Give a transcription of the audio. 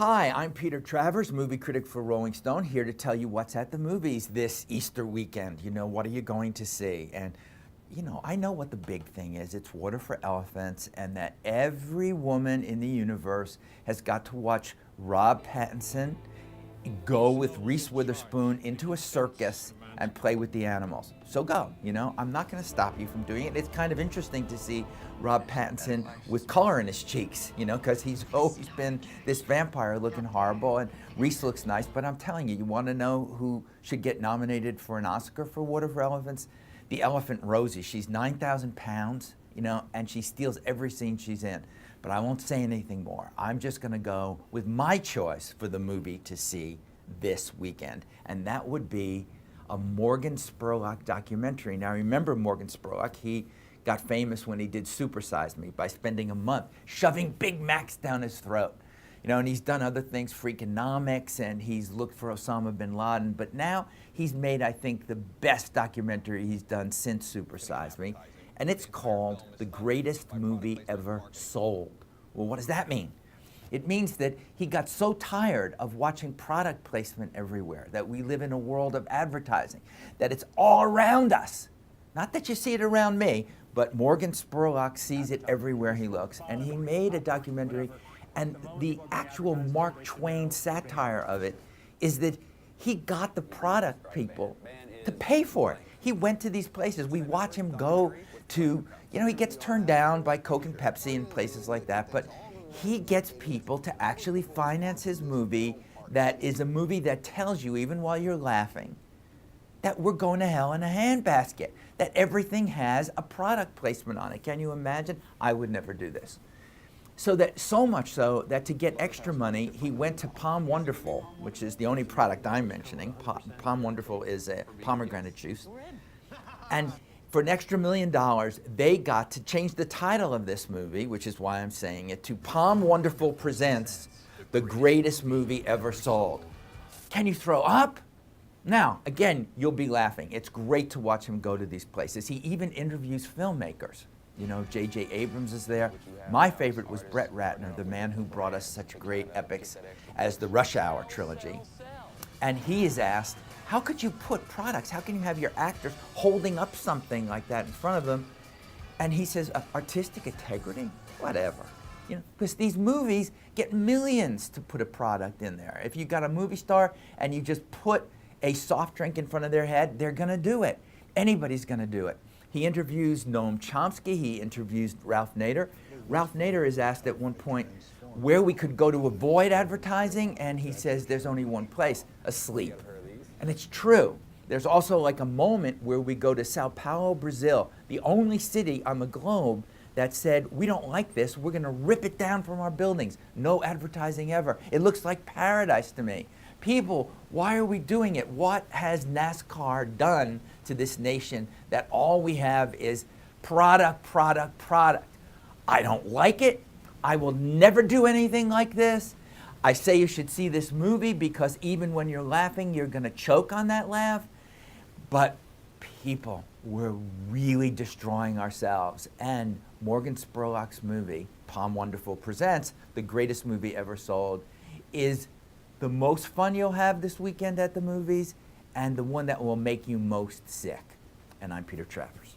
Hi, I'm Peter Travers, movie critic for Rolling Stone, here to tell you what's at the movies this Easter weekend. You know, what are you going to see? And, you know, I know what the big thing is. It's Water for Elephants, and that every woman in the universe has got to watch Rob Pattinson go with Reese Witherspoon into a circus and play with the animals. So go, you know, I'm not gonna stop you from doing it. It's kind of interesting to see Rob Pattinson with color in his cheeks, you know, because he's always been this vampire looking horrible, and Reese looks nice, but I'm telling you, you wanna know who should get nominated for an Oscar for Water for Elephants? The elephant Rosie. She's 9,000 pounds, you know, and she steals every scene she's in. But I won't say anything more. I'm just gonna go with my choice for the movie to see this weekend, and that would be a Morgan Spurlock documentary. Now remember Morgan Spurlock, he got famous when he did Super Size Me by spending a month shoving Big Macs down his throat. You know, and he's done other things, Freakonomics, and he's looked for Osama bin Laden, but now he's made, I think, the best documentary he's done since Super Size Me, and it's called The Greatest Movie Ever Sold. Well, what does that mean? It means that he got so tired of watching product placement everywhere, that we live in a world of advertising, that it's all around us. Not that you see it around me, but Morgan Spurlock sees it everywhere he looks, and he made a documentary, and the actual Mark Twain satire of it is that he got the product people to pay for it. He went to these places. We watch him go to, you know, he gets turned down by Coke and Pepsi and places like that, but he gets people to actually finance his movie that is a movie that tells you, even while you're laughing, that we're going to hell in a handbasket, that everything has a product placement on it. Can you imagine? I would never do this. So much so that to get extra money, he went to POM Wonderful, which is the only product I'm mentioning. POM Wonderful is a pomegranate juice. And for an extra $1 million, they got to change the title of this movie, which is why I'm saying it, to POM Wonderful Presents The Greatest Movie Ever Sold. Can you throw up? Now, again, you'll be laughing. It's great to watch him go to these places. He even interviews filmmakers. You know, J.J. Abrams is there. My favorite was Brett Ratner, the man who brought us such great epics as the Rush Hour trilogy. And he is asked, how could you put products, how can you have your actors holding up something like that in front of them? And he says, artistic integrity? Whatever. You know, because these movies get millions to put a product in there. If you got a movie star and you just put a soft drink in front of their head, they're gonna do it. Anybody's gonna do it. He interviews Noam Chomsky, he interviews Ralph Nader. Ralph Nader is asked at one point where we could go to avoid advertising, and he says there's only one place, asleep. And it's true. There's also like a moment where we go to Sao Paulo, Brazil, the only city on the globe that said, we don't like this, we're gonna rip it down from our buildings. No advertising ever. It looks like paradise to me. People, why are we doing it? What has NASCAR done to this nation that all we have is product, product, product? I don't like it. I will never do anything like this. I say you should see this movie because even when you're laughing, you're gonna choke on that laugh. But people, we're really destroying ourselves. And Morgan Spurlock's movie, POM Wonderful Presents The Greatest Movie Ever Sold, is the most fun you'll have this weekend at the movies and the one that will make you most sick. And I'm Peter Travers.